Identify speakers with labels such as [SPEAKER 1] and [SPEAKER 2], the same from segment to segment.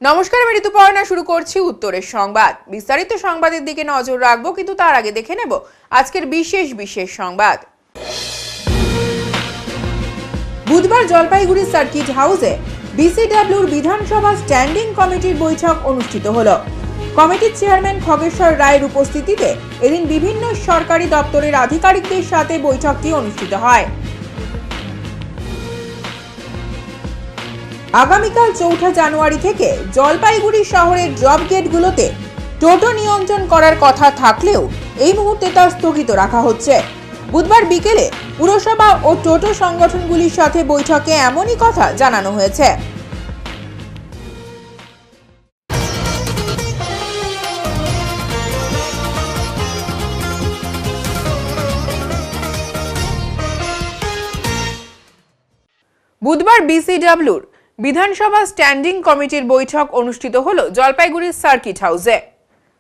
[SPEAKER 1] নমস্কার, আমি ঋতুপর্ণা। শুরু করছি উত্তরের সংবাদ। বিস্তারিত সংবাদের দিকে নজর রাখবো, কিন্তু তার আগে দেখে নেব আজকের বিশেষ সংবাদ। বুধবার জলপাইগুড়ি সার্কিট হাউসে বিসিডব্লিউর বিধানসভা স্ট্যান্ডিং কমিটির বৈঠক অনুষ্ঠিত হলো। কমিটির চেয়ারম্যান খগেশ্বর রায়ের উপস্থিতিতে এদিন বিভিন্ন সরকারি দপ্তরের আধিকারিকদের সাথে বৈঠকটি অনুষ্ঠিত হয়। আগামীকাল ৪ জানুয়ারি থেকে জলপাইগুড়ি শহরের ড্রপ গেটগুলোতে টোটো নিয়ন্ত্রণ করার কথা থাকলেও এই মুহূর্তে তা স্থগিত রাখা হচ্ছে। বুধবার বিকেলে পুরসভা ও টোটো সংগঠনগুলির সাথে বৈঠকে এমনই কথা জানানো হয়েছে। বুধবার বিসিডব্লিউর বিধানসভা স্ট্যান্ডিং কমিটির বৈঠক অনুষ্ঠিত হলো জলপাইগুড়ির সার্কিট হাউসে।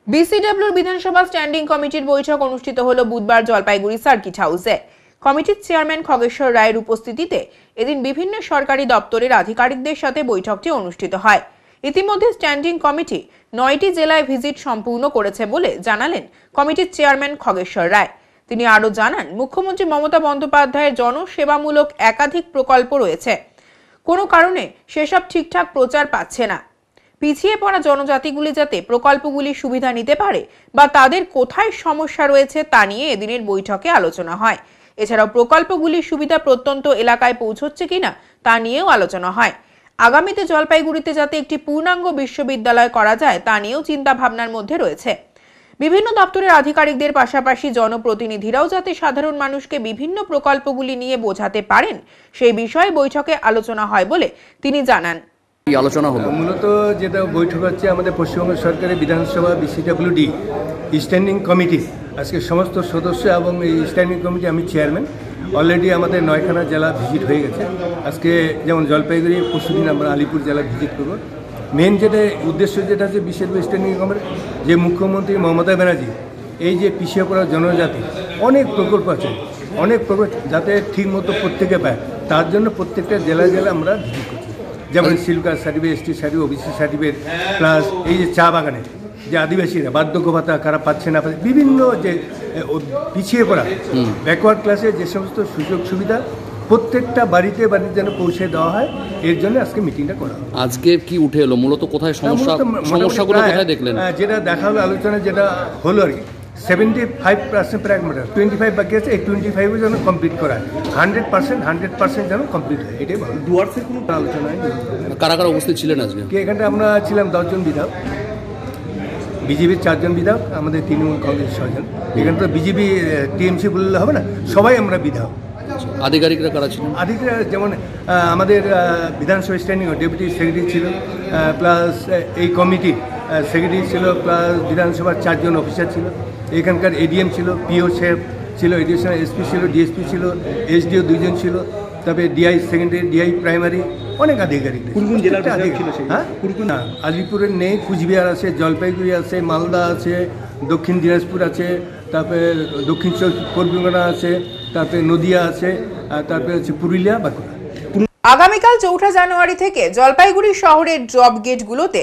[SPEAKER 1] বিসিডব্লিউর বিধানসভা স্ট্যান্ডিং কমিটির বৈঠক অনুষ্ঠিত হলো বুধবার জলপাইগুড়ি সার্কিট হাউসে। কমিটির চেয়ারম্যান খগেশ্বর রায়ের উপস্থিতিতে এদিন বিভিন্ন সরকারি দপ্তরের আধিকারিকদের সাথে বৈঠকটি অনুষ্ঠিত হয়। ইতিমধ্যে স্ট্যান্ডিং কমিটি 9টি জেলায় ভিজিট সম্পূর্ণ করেছে বলে জানালেন কমিটির চেয়ারম্যান খগেশ্বর রায়। তিনি আরও জানান, মুখ্যমন্ত্রী মমতা বন্দ্যোপাধ্যায়ের জনসেবামূলক একাধিক প্রকল্প রয়েছে, কোনো কারণে সেসব ঠিকঠাক প্রচার পাচ্ছে না। পিছিয়ে পড়া জনজাতিগুলি যাতে প্রকল্পগুলির সুবিধা নিতে পারে বা তাদের কোথায় সমস্যা রয়েছে তা নিয়ে এদিনের বৈঠকে আলোচনা হয়। এছাড়াও প্রকল্পগুলির সুবিধা প্রত্যন্ত এলাকায় পৌঁছচ্ছে কিনা তা নিয়েও আলোচনা হয়। আগামীতে জলপাইগুড়িতে যাতে একটি পূর্ণাঙ্গ বিশ্ববিদ্যালয় করা যায় তা নিয়েও চিন্তা ভাবনার মধ্যে রয়েছে। বিভিন্ন দপ্তরের আধিকারিকদের পাশাপাশি জনপ্রতিনিধিরাও যাতে সাধারণ মানুষকে বিভিন্ন প্রকল্পগুলি নিয়ে বোঝাতে পারেন সেই বিষয়ে বৈঠকে আলোচনা হয় বলে তিনি জানান।
[SPEAKER 2] আলোচনা হলো
[SPEAKER 3] মূলত যেটা বৈঠক হচ্ছে আমাদের পশ্চিমবঙ্গ সরকারের বিধানসভা বিসিডব্লিউডি স্ট্যান্ডিং কমিটি, আজকে সমস্ত সদস্য এবং এই স্ট্যান্ডিং কমিটি আমি চেয়ারম্যান। অলরেডি আমাদের 9খানা জেলা ভিজিট হয়ে গেছে। আজকে যেমন জলপাইগুড়ি, পরশুদিন আমরা আলিপুর জেলা ভিজিট করব। মেন যেটা উদ্দেশ্য যেটা আছে বিসিডব্লিউ স্ট্যান্ডিং কমিটি, যে মুখ্যমন্ত্রী মমতা ব্যানার্জি এই যে পিছিয়ে পড়া জনজাতি অনেক প্রকল্প আছে, অনেক প্রকল্প যাতে ঠিক মতো প্রত্যেকে পায়, তার জন্য প্রত্যেকটা জেলায় আমরা ভিজিট করছি। যেমন সিল caste certificate, ST certificate, OBC certificate, plus এই যে চা বাগানে যে আদিবাসীরা বার্ধক্য ভাতা কারা পাচ্ছে না পাচ্ছে, বিভিন্ন যে পিছিয়ে পড়া ব্যাকওয়ার্ড ক্লাসে যে সমস্ত সুযোগ সুবিধা প্রত্যেকটা বাড়িতে যেন পৌঁছে দেওয়া হয়, এর জন্য আজকে মিটিংটা করা।
[SPEAKER 2] আজকে কি উঠে এলো মূলত কোথায় সমস্যাগুলো কোথায় দেখলেন?
[SPEAKER 3] যেটা দেখা হলো আলোচনা যেটা হলো আর কি, 75% প্রায় 25 বাকি আছে। এই 25 যেন কমপ্লিট করা হয়, 100% যেন কমপ্লিট হয়, এটাই ভালো। ডুয়ার্সের কোনো আলোচনা হয়।
[SPEAKER 2] কারা কারা উপস্থিত ছিলেন আজকে?
[SPEAKER 3] এখানটা আমরা ছিলাম 10 জন বিধায়ক, বিজেপির 4 জন বিধায়ক, আমাদের তৃণমূল কংগ্রেস 6 জন। এখানে তো বিজেপি টিএমসি বললে হবে না, সবাই আমরা বিধায়ক।
[SPEAKER 2] আধিকারিকরা কারা ছিলেন?
[SPEAKER 3] আধিকারিকরা যেমন আমাদের বিধানসভা স্ট্যান্ডিং বিডিও সেক্রেটারি ছিল, প্লাস এই কমিটি সেক্রেটারি ছিল, প্লাস বিধানসভার 4 জন অফিসার ছিল। এখানকার এডিএম ছিল, পিও সাহেব ছিল, এডিশনাল এসপি ছিল, ডিএসপি ছিল, এসডিও 2 জন ছিল, তারপরে ডিআই সেকেন্ডারি, ডিআই প্রাইমারি, অনেক আধিকারিক। কোন জেলার ছিল? হ্যাঁ, না আলিপুরের নেই, কুচবিহার আছে, জলপাইগুড়ি আছে, মালদা আছে, দক্ষিণ দিনাজপুর আছে, তারপরে দক্ষিণ 24 পরগনা আছে, তারপরে নদিয়া আছে, আর তারপরে হচ্ছে পুরুলিয়া, বাঁকুড়া।
[SPEAKER 1] আগামীকাল 4 জানুয়ারি থেকে জলপাইগুড়ি শহরের ড্রপ গেটগুলোতে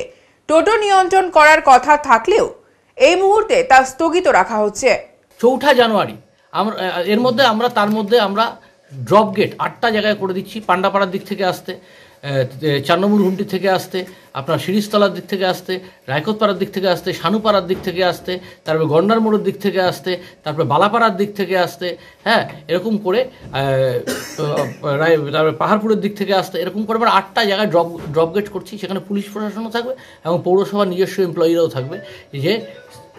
[SPEAKER 1] টোটো নিয়ন্ত্রণ করার কথা থাকলেও এই মুহূর্তে তা স্থগিত রাখা হচ্ছে।
[SPEAKER 4] 4 জানুয়ারি তার মধ্যে আমরা ড্রপ গেট 8টা জায়গায় করে দিচ্ছি। পান্ডাপাড়ার দিক থেকে আসতে, 4 নম্বর হুমটি থেকে আসতে, আপনার শিরিষতলার দিক থেকে আসতে, রায়কোটপাড়ার দিক থেকে আসতে, শানুপাড়ার দিক থেকে আসতে, তারপরে গন্ডার মোড়ের দিক থেকে আসতে, তারপরে বালাপাড়ার দিক থেকে আসতে, হ্যাঁ, এরকম করে তারপরে পাহাড়পুরের দিক থেকে আসতে, এরকম করে আমরা 8টা জায়গায় ড্রপ গেট করছি। সেখানে পুলিশ প্রশাসনও থাকবে এবং পৌরসভার নিজস্ব এমপ্লয়িরাও থাকবে, যে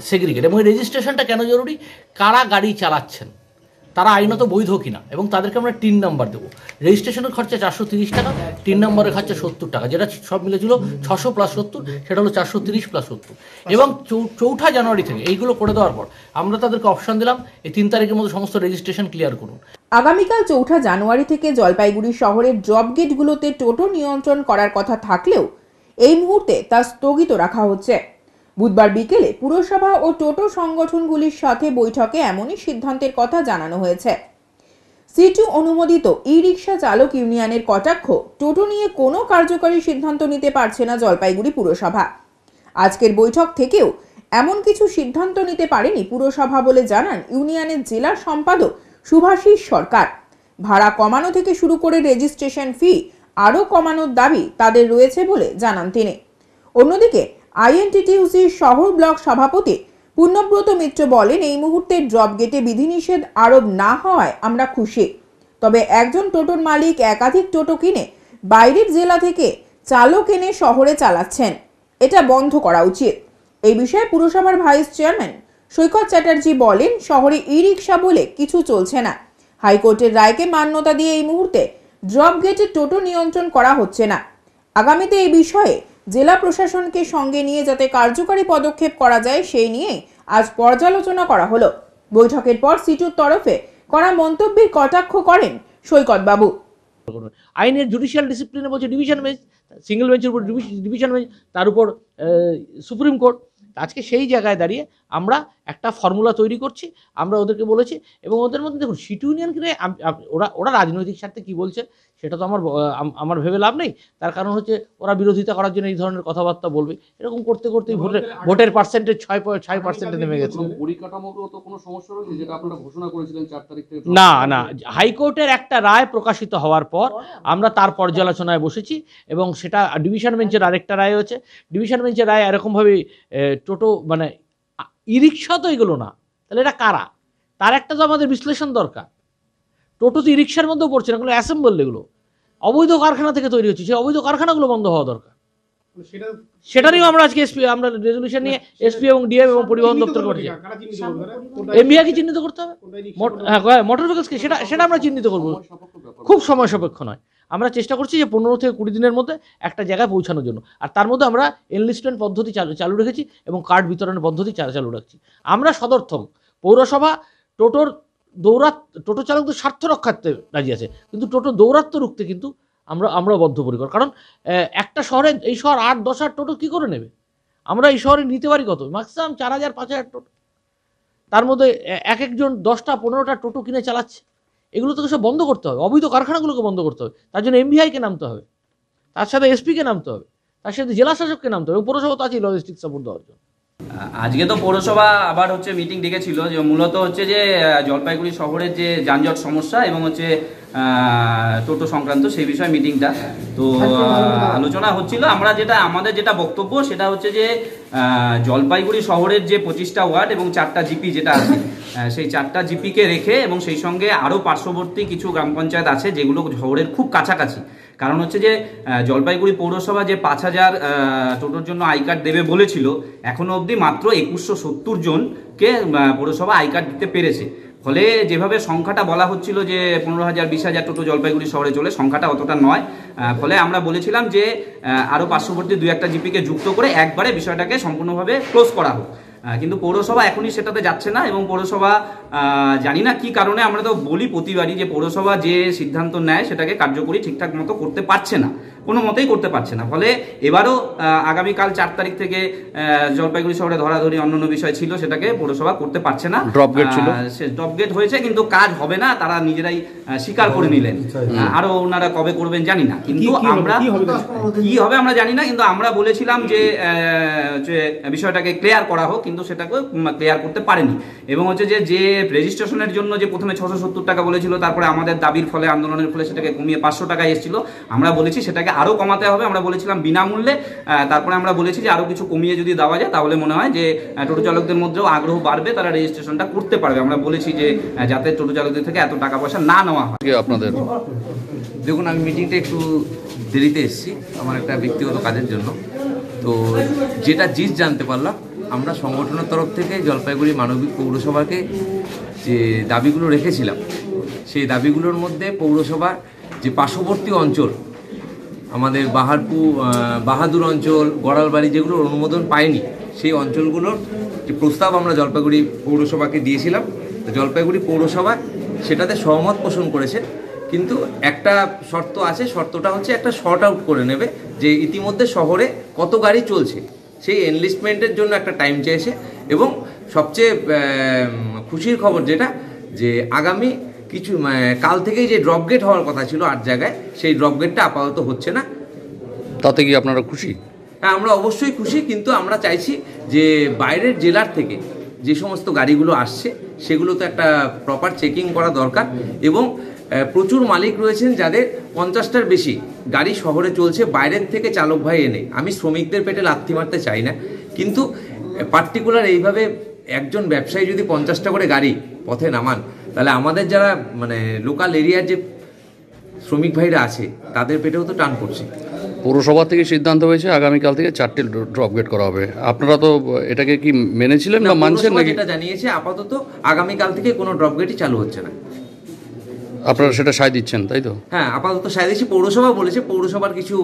[SPEAKER 4] সেগ্রিগেট। এবং রেজিস্ট্রেশনটা কেন জরুরি? কারা গাড়ি চালাচ্ছেন, তারা আইনত বৈধ কিনা, এবং তাদেরকে আমরা টিন নাম্বার দেবো। রেজিস্ট্রেশনের খরচা 430 টাকা, টিন নাম্বারের খরচা 70 টাকা, যেটা সব মিলে ছিল 600 + 70, সেটা হলো 430 + 70। এবং 4 জানুয়ারি থেকে এইগুলো করে দেওয়ার পর আমরা তাদেরকে অপশন দিলাম, এই 3 তারিখের মধ্যে সমস্ত রেজিস্ট্রেশন ক্লিয়ার করুন।
[SPEAKER 1] আগামীকাল 4 জানুয়ারি থেকে জলপাইগুড়ি শহরের ড্রপ গেটগুলোতে টোটো নিয়ন্ত্রণ করার কথা থাকলেও এই মুহূর্তে তা স্থগিত রাখা হচ্ছে। বুধবার বিকেলে পুরসভা ও টোটো সংগঠনগুলির সাথে বৈঠকে এমনই সিদ্ধান্তের কথা জানানো হয়েছে। C2 অনুমোদিত ই রিক্সা চালক ইউনিয়নের কটাক্ষ, টোটো নিয়ে কোনো কার্যকরী সিদ্ধান্ত নিতে পারছে না জলপাইগুড়ি পুরসভা। আজকের বৈঠক থেকেও এমন কিছু সিদ্ধান্ত নিতে পারেনি পুরসভা বলে জানান ইউনিয়নের জেলা সম্পাদক শুভাশিস সরকার। ভাড়া কমানো থেকে শুরু করে রেজিস্ট্রেশন ফি আরও কমানোর দাবি তাদের রয়েছে বলে জানান তিনি। অন্যদিকে INTTUC শহর ব্লক সভাপতি পুণ্যব্রত মিত্র বলেন, এই মুহূর্তে ড্রপ গেটে বিধিনিষেধ আরোপ না হওয়ায় আমরা খুশি। তবে একজন টোটোর মালিক একাধিক টোটো কিনে বাইরের জেলা থেকে চালক এনে শহরে চালাচ্ছেন, এটা বন্ধ করা উচিত। এই বিষয়ে পুরসভার ভাইস চেয়ারম্যান সৈকত চ্যাটার্জি বলেন, শহরে ই রিক্সা বলে কিছু চলছে না। হাইকোর্টের রায়কে মান্যতা দিয়ে এই মুহূর্তে ড্রপ গেটে টোটো নিয়ন্ত্রণ করা হচ্ছে না। আগামীতে এই বিষয়ে জেলা প্রশাসনকে সঙ্গে নিয়ে যাতে কার্যকরী পদক্ষেপ করা যায় সেই নিয়ে আজ পর্যালোচনা করা হলো। বৈঠকের পর সিটুর তরফে করা মন্তব্যের কটাক্ষ করেন সৈকত বাবু।
[SPEAKER 4] আইনের জুডিশিয়াল ডিসিপ্লিনে বলছে ডিভিশন বেঞ্চ, সিঙ্গেল বেঞ্চের উপর ডিভিশন বেঞ্চ, তার উপর সুপ্রিম কোর্ট। আজকে সেই জায়গায় দাঁড়িয়ে আমরা একটা ফর্মুলা তৈরি করছি, আমরা ওদেরকে বলেছি। এবং ওদের মধ্যে দেখুন সিটি ইউনিয়নকে নিয়ে ওরা রাজনৈতিক স্বার্থে কী বলছে সেটা তো আমার ভেবে লাভ নেই। তার কারণ হচ্ছে ওরা বিরোধিতা করার জন্য এই ধরনের কথাবার্তা বলবে। এরকম করতে করতেই ভোটের পার্সেন্টেজ 6% নেমে গেছে।
[SPEAKER 2] পরিকাঠামোগত কোনো সমস্যা রয়েছে যেটা আপনারা ঘোষণা করেছিলেন 4 তারিখ থেকে?
[SPEAKER 4] না, হাইকোর্টের একটা রায় প্রকাশিত হওয়ার পর আমরা তার পর্যালোচনায় বসেছি এবং সেটা ডিভিশন বেঞ্চের আরেকটা রায় হয়েছে। ডিভিশন বেঞ্চের রায় এরকমভাবে টোটো মানে ই রিক্সা তো এগুলো না, তাহলে এটা কারা, তার একটা তো আমাদের বিশ্লেষণ দরকার। টোটো তো ই রিক্সার মধ্যেও পড়ছে না, এগুলো অ্যাসেম্বল, এগুলো অবৈধ কারখানা থেকে তৈরি হচ্ছে। সেই অবৈধ কারখানাগুলো বন্ধ হওয়া দরকার। সেটা নিয়েও আমরা আজকে আমরা রেজলিউশন নিয়ে এসপি এবং ডিএম এবং পরিবহন দপ্তর করছি। এমবিআইকে চিহ্নিত করতে হবে, মোটর ভেহিকলসকে, সেটা আমরা চিহ্নিত করবো। খুব সময় সাপেক্ষ নয়। আমরা চেষ্টা করছি যে 15 থেকে 20 দিনের মধ্যে একটা জায়গায় পৌঁছানোর জন্য। আর তার মধ্যে আমরা এনলিস্টমেন্ট পদ্ধতি চালু রেখেছি এবং কার্ড বিতরণের পদ্ধতি চালু রাখছি। আমরা সদর্থক। পৌরসভা টোটো চালকদের স্বার্থ রক্ষার্থে রাজি আছে, কিন্তু টোটো দৌরাত্ম্য রুখতে কিন্তু আমরা বদ্ধপরিকর। কারণ একটা শহরে, এই শহর 8-10 টোটো কী করে নেবে? আমরা এই শহরে নিতে পারি কত? ম্যাক্সিমাম 4000-5000 টোটো। তার মধ্যে একজন 10টা-15টা টোটো কিনে চালাচ্ছে। এগুলো থেকে সব বন্ধ করতে হবে। অবৈধ কারখানাগুলোকে বন্ধ করতে হবে। তার জন্য এমভিআইকে নামতে হবে, তার সাথে এসপিকে নামতে হবে, তার সাথে জেলা শাসককে নামতে হবে। পৌরসভা তো আছেই লজিস্টিক সাপোর্ট দেওয়ার জন্য।
[SPEAKER 5] আজকে তো পৌরসভা আবার মিটিং ডেকেছিল, যে মূলত যে জলপাইগুড়ি শহরের যে যানজট সমস্যা এবং টোটো সংক্রান্ত সেই বিষয়ে মিটিংটা তো আলোচনা হচ্ছিল। আমাদের যেটা বক্তব্য সেটা হচ্ছে যে জলপাইগুড়ি শহরের যে 25টা ওয়ার্ড এবং 4টা জিপি যেটা আছে, সেই 4টা জিপিকে রেখে এবং সেই সঙ্গে আরও পার্শ্ববর্তী কিছু গ্রাম পঞ্চায়েত আছে যেগুলো শহরের খুব কাছাকাছি। কারণ হচ্ছে যে জলপাইগুড়ি পৌরসভা যে 5000 টোটোর জন্য আই কার্ড দেবে বলেছিল, এখনো অবধি মাত্র 2170 জনকে পৌরসভা আই কার্ড দিতে পেরেছে। ফলে যেভাবে সংখ্যাটা বলা হচ্ছিল যে 15,000-20,000 টোটো জলপাইগুড়ি শহরে চলে, সংখ্যাটা অতটা নয়। ফলে আমরা বলেছিলাম যে আরও পার্শ্ববর্তী 2-1টা জিপিকে যুক্ত করে একবারে বিষয়টাকে সম্পূর্ণভাবে ক্লোজ করা হোক। কিন্তু পৌরসভা এখনই সেটাতে যাচ্ছে না এবং পৌরসভা জানি না কি কারণে, আমরা তো বলি প্রতিবারই যে পৌরসভা যে সিদ্ধান্ত নেয় সেটাকে কার্যকরী ঠিকঠাক মতো করতে পারছে না, কোনো মতেই করতে পারছে না। ফলে এবারও আগামীকাল 4 তারিখ থেকে জলপাইগুড়ি শহরে ধরাধরি অন্যান্য বিষয় ছিল, সেটাকে পৌরসভা করতে পারছে না।
[SPEAKER 2] ড্রপ গেট ছিল,
[SPEAKER 5] ড্রপ গেট হয়েছে কিন্তু কাজ হবে না, তারা নিজেরাই স্বীকার করে নিলেন। আরো ওনারা কবে করবেন জানি না, কিন্তু আমরা কি হবে আমরা জানি না। কিন্তু আমরা বলেছিলাম যে বিষয়টাকে ক্লিয়ার করা হোক, কিন্তু সেটাকে ক্লিয়ার করতে পারেনি। এবং যে রেজিস্ট্রেশনের জন্য যে প্রথমে 670 টাকা বলেছিল, তারপরে আমাদের দাবির ফলে, আন্দোলনের ফলে সেটাকে কমিয়ে 500 টাকায় এসেছিল। আমরা বলেছি সেটাকে আরো কমাতে হবে। আমরা বলেছিলাম বিনামূল্যে, তারপরে আমরা বলেছি যে আরো কিছু কমিয়ে যদি দেওয়া যায় তাহলে মনে হয় যে টোটো চালকদের মধ্যেও আগ্রহ বাড়বে, তারা রেজিস্ট্রেশনটা করতে পারবে। আমরা বলেছি যে যাতে টোটো চালকদের থেকে এত টাকা পয়সা না নেওয়া হয়।
[SPEAKER 2] আপনাদের
[SPEAKER 6] দেখুন, আমি মিটিংটা একটু দেরিতে এসেছি আমার একটা ব্যক্তিগত কাজের জন্য। তো যেটা জানতে পারলাম, আমরা সংগঠনের তরফ থেকে জলপাইগুড়ি মানবিক পৌরসভাকে যে দাবিগুলো রেখেছিলাম, সেই দাবিগুলোর মধ্যে পৌরসভার যে পার্শ্ববর্তী অঞ্চল, আমাদের বাহাদুর অঞ্চল, গড়ালবাড়ি, যেগুলোর অনুমোদন পায়নি, সেই অঞ্চলগুলোর যে প্রস্তাব আমরা জলপাইগুড়ি পৌরসভাকে দিয়েছিলাম। জলপাইগুড়ি পৌরসভা সেটাতে সহমত পোষণ করেছে, কিন্তু একটা শর্ত আছে। শর্তটা হচ্ছে একটা শর্ট আউট করে নেবে যে ইতিমধ্যে শহরে কত গাড়ি চলছে, সেই এনলিস্টমেন্টের জন্য একটা টাইম চেয়েছে। এবং সবচেয়ে খুশির খবর যেটা, যে আগামী কিছু কাল থেকেই যে ড্রপ গেট হওয়ার কথা ছিল 8 জায়গায়, সেই ড্রপ গেটটা আপাতত হচ্ছে না।
[SPEAKER 2] তাতে কি আপনারা খুশি?
[SPEAKER 6] হ্যাঁ, আমরা অবশ্যই খুশি, কিন্তু আমরা চাইছি যে বাইরের জেলার থেকে যে সমস্ত গাড়িগুলো আসছে সেগুলো তো একটা প্রপার চেকিং করা দরকার, এবং প্রচুর মালিক রয়েছেন যাদের 50টার বেশি গাড়ি শহরে চলছে বাইরের থেকে চালক ভাই এনে। আমি শ্রমিকদের পেটে লাথি মারতে চাই না, কিন্তু পার্টিকুলার এইভাবে একজন ব্যবসায়ী যদি 50টা করে গাড়ি পথে নামান, তাহলে আমাদের যারা লোকাল এরিয়ার যে শ্রমিক ভাইরা আছে তাদের পেটেও তো টান পড়ছে।
[SPEAKER 2] পৌরসভা থেকে সিদ্ধান্ত হয়েছে আগামীকাল থেকে 4টে ড্রপ গেট করা হবে। আপনারা তো এটাকে কি মেনেছিলেন না মানছেন নাকি?
[SPEAKER 6] যেটা জানিয়েছে আপাতত আগামীকাল থেকে কোনো ড্রপ গেটই চালু হচ্ছে না।
[SPEAKER 2] আপনারা সেটা সায় দিচ্ছেন, তাই তো?
[SPEAKER 6] হ্যাঁ, আপাতত সায় দিচ্ছি। পৌরসভা বলেছে পৌরসভার কিছু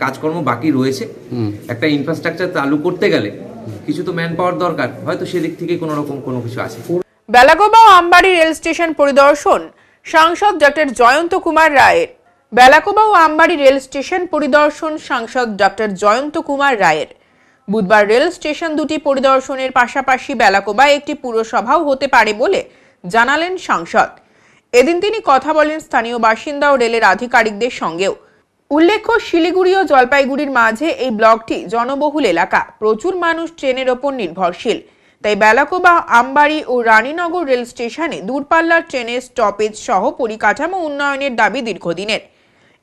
[SPEAKER 6] কাজকর্ম বাকি রয়েছে, একটা ইনফ্রাস্ট্রাকচার চালু করতে গেলে কিছু তো ম্যান পাওয়ার দরকার, হয়তো সেদিক থেকে কোনো রকম কোনো কিছু আছে।
[SPEAKER 1] বেলাগোবা ও আমবাড়ি রেল স্টেশন পরিদর্শন সাংসদ ডক্টর জয়ন্ত কুমার রায়ের। বেলাগোবা ও আমবাড়ি রেল স্টেশন পরিদর্শন সাংসদ ডক্টর জয়ন্ত কুমার রায়ের। বুধবার রেল স্টেশন দুটি পরিদর্শনের পাশাপাশি বেলাগোবায় একটি পুরসভাও হতে পারে বলে জানালেন সাংসদ। এদিন তিনি কথা বলেন স্থানীয় বাসিন্দা ও রেলের আধিকারিকদের সঙ্গেও। উল্লেখ্য, শিলিগুড়ি ও জলপাইগুড়ির মাঝে এই ব্লকটি জনবহুল এলাকা, প্রচুর মানুষ ট্রেনের ওপর নির্ভরশীল। তাই বেলাগোবা, আমবাড়ি ও রানীনগর রেল স্টেশনে দূরপাল্লার ট্রেনের স্টপেজ সহ পরিকাঠামো উন্নয়নের দাবি দীর্ঘদিনের।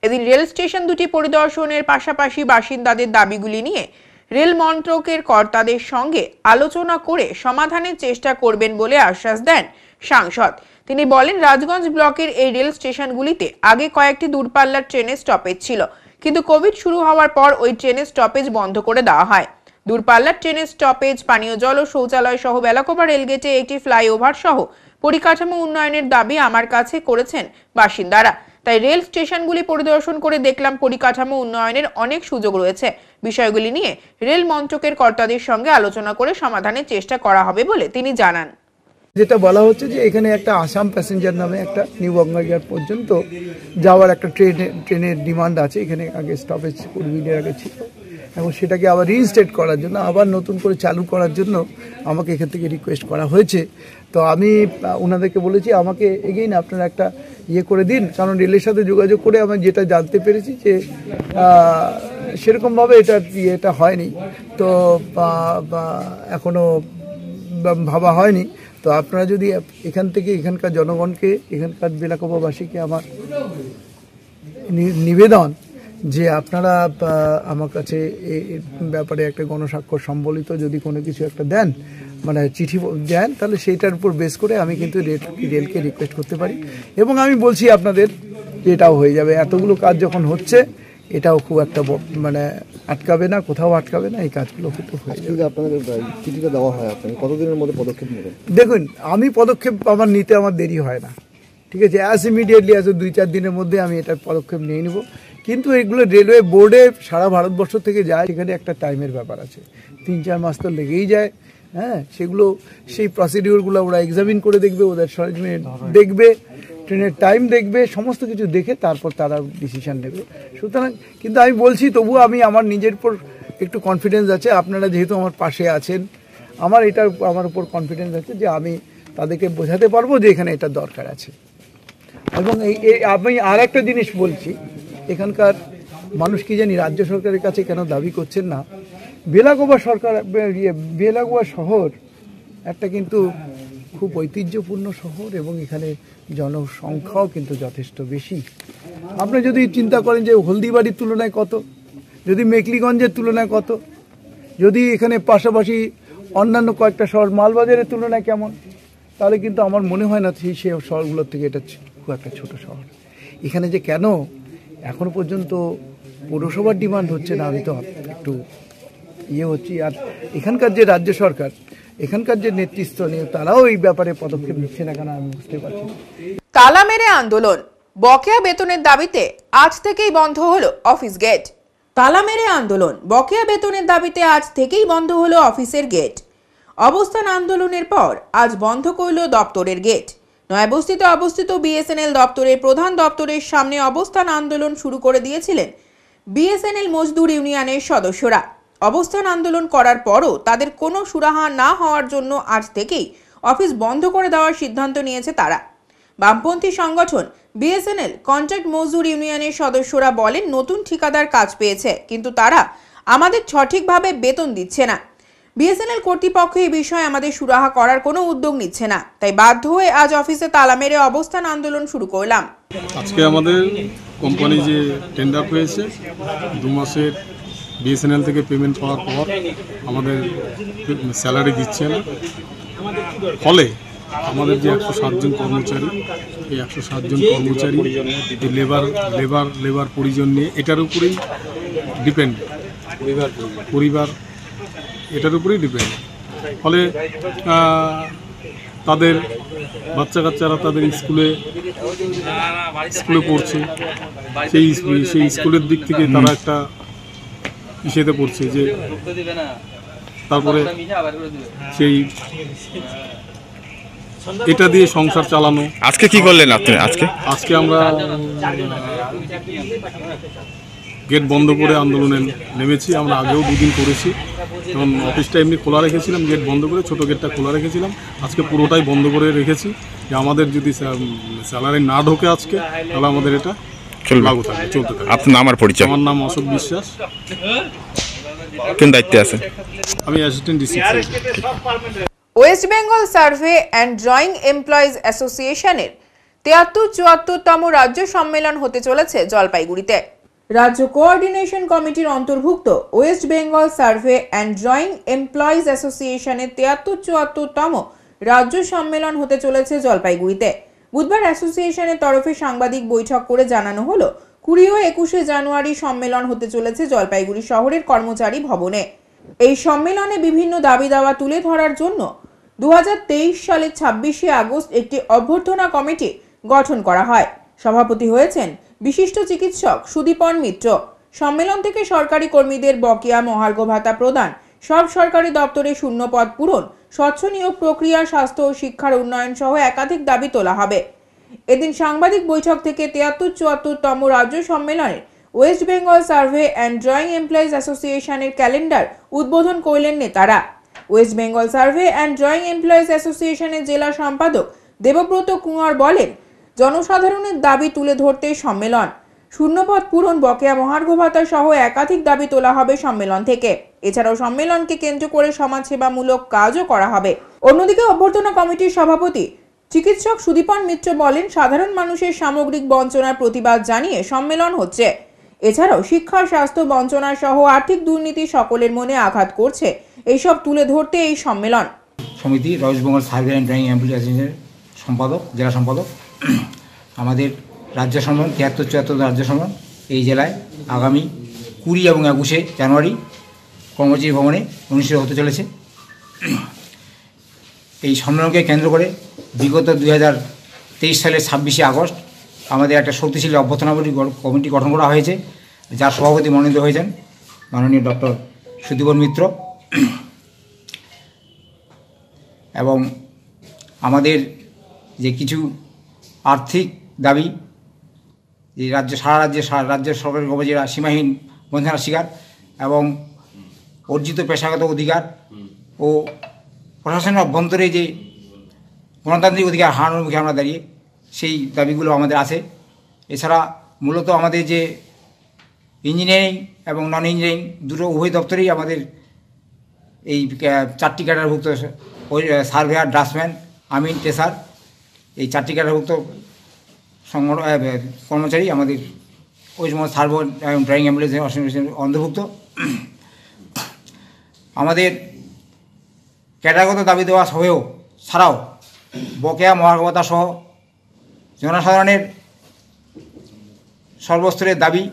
[SPEAKER 1] এদিন রেল স্টেশন দুটি পরিদর্শনের পাশাপাশি বাসিন্দাদের দাবিগুলি নিয়ে রেল মন্ত্রকের কর্তাদের সঙ্গে আলোচনা করে সমাধানের চেষ্টা করবেন বলে আশ্বাস দেন সাংসদ। তিনি বলেন, রাজগঞ্জ ব্লকের এই রেল স্টেশনগুলিতে আগে কয়েকটি দূরপাল্লার ট্রেনের স্টপেজ ছিল, কিন্তু কোভিড শুরু হওয়ার পর ওই ট্রেনের স্টপেজ বন্ধ করে দেওয়া হয়। দূরপাল্লার ট্রেনের স্টপেজ, পানীয় জল ও শৌচালয় সহ বেলাগোবা রেলগেটে একটি ফ্লাইওভার সহ পরিকাঠামো উন্নয়নের দাবি আমার কাছে করেছেন বাসিন্দারা। তাই রেল স্টেশনগুলি পরিদর্শন করে দেখলাম পরিকাঠামো উন্নয়নের অনেক সুযোগ রয়েছে। বিষয়গুলি নিয়ে রেল মন্ত্রকের কর্তাদের সঙ্গে আলোচনা করে সমাধানের চেষ্টা করা হবে বলে তিনি জানান।
[SPEAKER 7] যেটা বলা হচ্ছে যে এখানে একটা আসাম প্যাসেঞ্জার নামে একটা নিউ বঙ্গাইগার পর্যন্ত যাওয়ার একটা ট্রেনের ডিমান্ড আছে। এখানে আগে স্টপেজ কোভিডের আগে ছিল, এবং সেটাকে আবার রিইনস্টেট করার জন্য, আবার নতুন করে চালু করার জন্য আমাকে এখান থেকে রিকোয়েস্ট করা হয়েছে। তো আমি ওনাদেরকে বলেছি আমাকে এগেইন আপনারা একটা ইয়ে করে দিন, কারণ রেলের সাথে যোগাযোগ করে আমি যেটা জানতে পেরেছি যে সেরকমভাবে এটা হয়নি, তো এখনও ভাবা হয়নি। তো আপনারা যদি এখান থেকে এখানকার জনগণকে, এখানকার বেলাগোবাবাসীকে আমার নিবেদন যে আপনারা আমার কাছে এই ব্যাপারে একটা গণস্বাক্ষর সম্বলিত যদি কোনো কিছু একটা দেন, চিঠি দেন, তাহলে সেইটার উপর বেস করে আমি কিন্তু রেলকে রিকোয়েস্ট করতে পারি। এবং আমি বলছি আপনাদের যে এটাও হয়ে যাবে। এতগুলো কাজ যখন হচ্ছে, এটাও খুব একটা আটকাবে না, কোথাও আটকাবে না, এই কাজগুলো কিন্তু হয়ে যাবে।
[SPEAKER 8] আপনাদের চিঠিটা দেওয়া হয়, আপনি কতদিনের মধ্যে পদক্ষেপ নেবেন?
[SPEAKER 7] দেখুন, আমি পদক্ষেপ নিতে আমার দেরি হয় না, ঠিক আছে? অ্যাজ ইমিডিয়েটলি 2-4 দিনের মধ্যে আমি এটার পদক্ষেপ নিয়ে নেব। কিন্তু এগুলো রেলওয়ে বোর্ডে সারা ভারতবর্ষ থেকে যায়, সেখানে একটা টাইমের ব্যাপার আছে, 3-4 মাস তো লেগেই যায়। হ্যাঁ, সেগুলো সেই প্রসিডিওরগুলো ওরা এক্সামিন করে দেখবে, ওদের সরঞ্জাম দেখবে, ট্রেনের টাইম দেখবে, সমস্ত কিছু দেখে তারপর তারা ডিসিশন নেবে। সুতরাং কিন্তু আমি বলছি, তবুও আমি আমার নিজের উপর একটু কনফিডেন্স আছে। আপনারা যেহেতু আমার পাশে আছেন, আমার উপর কনফিডেন্স আছে যে আমি তাদেরকে বোঝাতে পারবো যে এখানে এটা দরকার আছে। এবং আমি আর একটা জিনিস বলছি, এখানকার মানুষ কি জানি রাজ্য সরকারের কাছে কেন দাবি করছেন না, বেলাগোবা শহর একটা কিন্তু খুব ঐতিহ্যপূর্ণ শহর, এবং এখানে জনসংখ্যাও কিন্তু যথেষ্ট বেশি। আপনি যদি চিন্তা করেন যে হলদিবাড়ির তুলনায় কত, যদি মেকলিগঞ্জের তুলনায় কত, যদি এখানে পাশাপাশি অন্যান্য কয়েকটা শহর মালবাজারের তুলনায় কেমন, তাহলে কিন্তু আমার মনে হয় না সেই শহরগুলোর থেকে এটা খুব একটা ছোট শহর। এখানে যে কেন এখনো পর্যন্ত পৌরসভার ডিমান্ড হচ্ছে না, আমি তো একটু হচ্ছি। আর এখানকার যে রাজ্য সরকার, এখানকার যে নেতৃত্ব নিয়ে, তারাও এই ব্যাপারে পদক্ষেপ নিচ্ছে না কেন, আমি বুঝতে পারছি না।
[SPEAKER 1] তালা মেরে আন্দোলন, বকেয়া বেতনের দাবিতে আজ থেকেই বন্ধ হলো অফিস গেট। তালা মেরে আন্দোলন, বকেয়া বেতনের দাবিতে আজ থেকেই বন্ধ হলো অফিসের গেট। অবস্থান আন্দোলনের পর আজ বন্ধ করল দপ্তরের গেট। নয়াবস্তিতে অবস্থিত বিএসএনএল দপ্তরের প্রধান দপ্তরের সামনে অবস্থান আন্দোলন শুরু করে দিয়েছিলেন বিএসএনএল মজদুর ইউনিয়নের সদস্যরা। অবস্থান আন্দোলন করার পরও তাদের কোনো সুরাহা না হওয়ার জন্য আজ থেকেই অফিস বন্ধ করে দেওয়ার সিদ্ধান্ত নিয়েছে তারা। বামপন্থী সংগঠন বিএসএনএল কন্ট্রাক্ট মজদুর ইউনিয়নের সদস্যরা বলেন, নতুন ঠিকাদার কাজ পেয়েছে, কিন্তু তারা আমাদের সঠিকভাবে বেতন দিচ্ছে না। বিএসএনএল কর্তৃপক্ষ এই বিষয়ে আমাদের সুরাহা করার কোনো উদ্যোগ নিচ্ছে না। তাই বাধ্য হয়ে আজ অফিসে তালা মেরে অবস্থান আন্দোলন শুরু করলাম।
[SPEAKER 9] আজকে আমাদের কোম্পানি যে টেন্ডার পেয়েছে 2 মাসের বিএসএনএল থেকে পেমেন্ট পাওয়ার পর আমাদের স্যালারি দিচ্ছে না, ফলে আমাদের যে 107 জন কর্মচারী, এই 107 জন কর্মচারী এই লেবার পরিজন নিয়ে এটার উপরেই ডিপেন্ড, পরিবার এটার উপরেই ডিপেন্ড। ফলে তাদের বাচ্চা কাচ্চারা তাদের স্কুলে পড়ছে, সেই স্কুলের দিক থেকে তারা একটা ইসেতে পড়ছে যে তারপরে সেই এটা দিয়ে সংসার চালানো।
[SPEAKER 10] আজকে কি করলেন আপনি?
[SPEAKER 9] আজকে আমরা গেট বন্ধ করে আন্দোলনে নেমেছি। আমরা আগেও 2 দিন করেছি, কারণ অফিসটা এমনি খোলা রেখেছিলাম, গেট বন্ধ করে, ছোটো গেটটা খোলা রেখেছিলাম। আজকে পুরোটাই বন্ধ করে রেখেছি যে আমাদের যদি স্যালারি না ঢোকে আজকে, তাহলে আমাদের এটা লাগু থাকবে, চলতে থাকবে।
[SPEAKER 10] আপনার নাম আর পরিচয়?
[SPEAKER 9] আমার নাম অশোক বিশ্বাস।
[SPEAKER 10] কোন দায়িত্বে আছেন?
[SPEAKER 9] আমি assistant district.
[SPEAKER 1] West Bengal survey and drawing employees অ্যাসোসিয়েশনের 73-74তম রাজ্য সম্মেলন হতে চলেছে জলপাইগুড়িতে। রাজ্য কোঅর্ডিনেশন কমিটির অন্তর্ভুক্ত West Bengal survey and drawing employees অ্যাসোসিয়েশনের 73-74তম রাজ্য সম্মেলন হতে চলেছে জলপাইগুড়িতে। বুধবার অ্যাসোসিয়েশনের তরফে সাংবাদিক বৈঠক করে জানানো হলো, 20 ও 21 জানুয়ারি সম্মেলন হতে চলেছে জলপাইগুড়ি শহরের কর্মচারী ভবনে। এই সম্মেলনে বিভিন্ন দাবি দাওয়া তুলে ধরার জন্য 2023 সালের 26শে আগস্ট একটি অভ্যর্থনা কমিটি গঠন করা হয়। সভাপতি হয়েছেন বিশিষ্ট চিকিৎসক সুদীপন মিত্র। সম্মেলন থেকে সরকারি কর্মীদের বকেয়া মহার্ঘ ভাতা প্রদান, সব সরকারি দপ্তরে শূন্য পদ পূরণ, স্বচ্ছ নিয়োগ প্রক্রিয়া, স্বাস্থ্য ও শিক্ষার উন্নয়ন সহ একাধিক দাবি তোলা হবে। এদিন সাংবাদিক বৈঠক থেকে 73-74তম রাজ্য সম্মেলনের West Bengal survey and drawing employees অ্যাসোসিয়েশনের ক্যালেন্ডার উদ্বোধন করলেন নেতারা। West Bengal survey and drawing employees অ্যাসোসিয়েশনের জেলা সম্পাদক দেবব্রত কুমার বলেন, জনসাধারণের দাবি তুলে ধরতে সম্মেলন, শূন্যপদ পূরণ, বকেয়া মহার্ঘ ভাতা সহ একাধিক দাবি তোলা হবে সম্মেলন থেকে। এছাড়াও সম্মেলনকে কেন্দ্র করে সমাজসেবামূলক কাজও করা হবে। অন্যদিকে অভ্যর্থনা কমিটির সভাপতি চিকিৎসক সুদীপন মিত্র বলেন, সাধারণ মানুষের সামগ্রিক বঞ্চনার প্রতিবাদ জানিয়ে সম্মেলন হচ্ছে। এছাড়াও শিক্ষা, স্বাস্থ্য বঞ্চনা সহ আর্থিক দুর্নীতি সকলের মনে আঘাত করছে, এইসব তুলে ধরতে এই সম্মেলন।
[SPEAKER 11] সমিতি West Bengal survey and drawing employees অ্যাসোসিয়েশনের সম্পাদক, জেলা সম্পাদক। আমাদের রাজ্য সম্মেলন 73-74 রাজ্য সম্মেলন এই জেলায় আগামী 20 এবং 21 জানুয়ারি কর্মচারী ভবনে অনুষ্ঠিত হতে চলেছে। এই সম্মেলনকে কেন্দ্র করে বিগত 2023 সালের 26শে আগস্ট আমাদের একটা শক্তিশালী অভ্যর্থনা কমিটি গঠন করা হয়েছে, যার সভাপতি মনোনীত হয়েছেন মাননীয় ডক্টর সুদীপন মিত্র। এবং আমাদের যে কিছু আর্থিক দাবি, যে সারা রাজ্যের সরকারি কর্মচারীরা সীমাহীন বঞ্চনার শিকার, এবং অর্জিত পেশাগত অধিকার ও প্রশাসনের অভ্যন্তরে যে গণতান্ত্রিক অধিকার হারানোর মুখে আমরা দাঁড়িয়ে, সেই দাবিগুলো আমাদের আছে। এছাড়া মূলত আমাদের যে ইঞ্জিনিয়ারিং এবং নন ইঞ্জিনিয়ারিং দুটো উভয় দপ্তরেই আমাদের এই 4টি ক্যাডারভুক্ত সার্ভেয়ার, ড্রাফটসম্যান, আমিন, টেসার, এই 4টি ক্যাডারভুক্ত কর্মচারী আমাদের ওয়েস্ট বেঙ্গল সার্ভে এবং ড্রয়িং এমপ্লয়িজ অ্যাসোসিয়েশনের অন্তর্ভুক্ত। আমাদের ক্যাডারগত দাবি দেওয়া ছাড়াও বকেয়া মহার্ঘ ভাতা সহ জনসাধারণের সর্বস্তরের দাবি,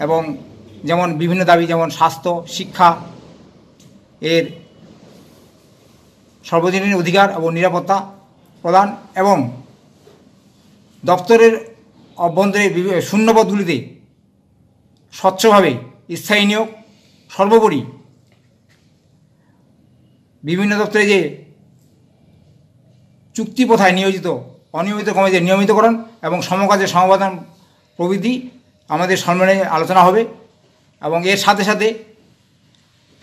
[SPEAKER 11] এবং যেমন বিভিন্ন দাবি, যেমন স্বাস্থ্য, শিক্ষা এর সর্বজনীন অধিকার এবং নিরাপত্তা প্রদান, এবং দপ্তরের অভ্যন্তরে শূন্যপদগুলিতে স্বচ্ছভাবে স্থায়ী নিয়োগ, সর্বোপরি বিভিন্ন দপ্তরে যে চুক্তি প্রথায় নিয়োজিত অনিয়মিত কর্মীদের নিয়মিতকরণ এবং সমকাজের সমাধান প্রভৃতি আমাদের সম্মেলনে আলোচনা হবে। এবং এর সাথে সাথে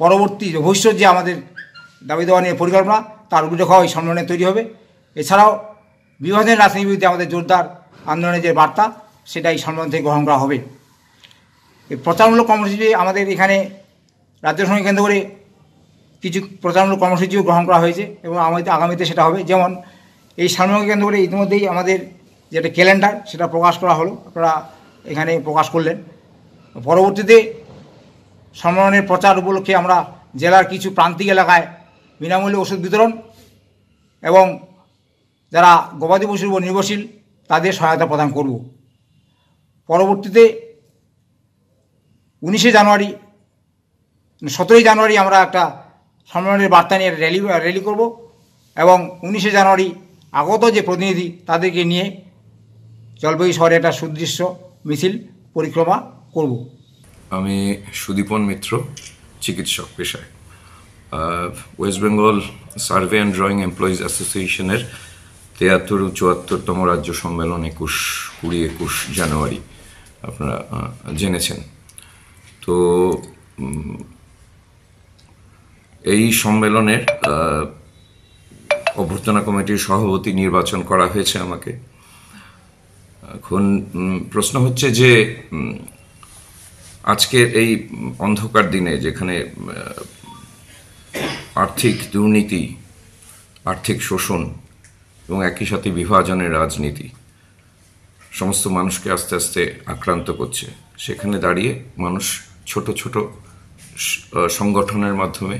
[SPEAKER 11] পরবর্তী ভবিষ্যৎ যে আমাদের দাবি দেওয়া নিয়ে পরিকল্পনা, তার রূপরেখা এই সম্মেলনে তৈরি হবে। এছাড়াও বিভাজনের রাজনীতির বিরুদ্ধে আমাদের জোরদার আন্দোলনের যে বার্তা সেটা এই সম্মেলন থেকে গ্রহণ করা হবে। এই প্রচারমূলক কর্মসূচি আমাদের এখানে রাজ্য সঙ্গে কেন্দ্র করে কিছু প্রচারমূলক কর্মসূচিও গ্রহণ করা হয়েছে এবং আগামীতে সেটা হবে। যেমন এই সম্মেলনকে কেন্দ্র করে ইতিমধ্যেই আমাদের যেটা ক্যালেন্ডার সেটা প্রকাশ করা হলো, আপনারা এখানে প্রকাশ করলেন। পরবর্তীতে সম্মেলনের প্রচার উপলক্ষে আমরা জেলার কিছু প্রান্তিক এলাকায় বিনামূল্যে ওষুধ বিতরণ এবং যারা গবাদি পশুর উপর নির্ভরশীল তাদের সহায়তা প্রদান করব। পরবর্তীতে 17 জানুয়ারি আমরা একটা সম্মেলনের বার্তা নিয়ে র্যালি করব এবং 19 জানুয়ারি আগত যে প্রতিনিধি তাদেরকে নিয়ে জলপাইগুড়ি শহরে একটা সুদৃশ্য মিছিল পরিক্রমা করব।
[SPEAKER 12] আমি সুদীপন মিত্র, চিকিৎসক পেশায়। West Bengal survey and drawing employees অ্যাসোসিয়েশনের 73 ও 74তম রাজ্য সম্মেলন 21 জানুয়ারি আপনারা জেনেছেন। তো এই সম্মেলনের অভ্যর্থনা কমিটির সভাপতি নির্বাচন করা হয়েছে আমাকে। এখন প্রশ্ন হচ্ছে যে আজকের এই অন্ধকার দিনে যেখানে আর্থিক দুর্নীতি, আর্থিক শোষণ এবং একই সাথে বিভাজনের রাজনীতি সমস্ত মানুষকে আস্তে আস্তে আক্রান্ত করছে, সেখানে দাঁড়িয়ে মানুষ ছোট ছোট সংগঠনের মাধ্যমে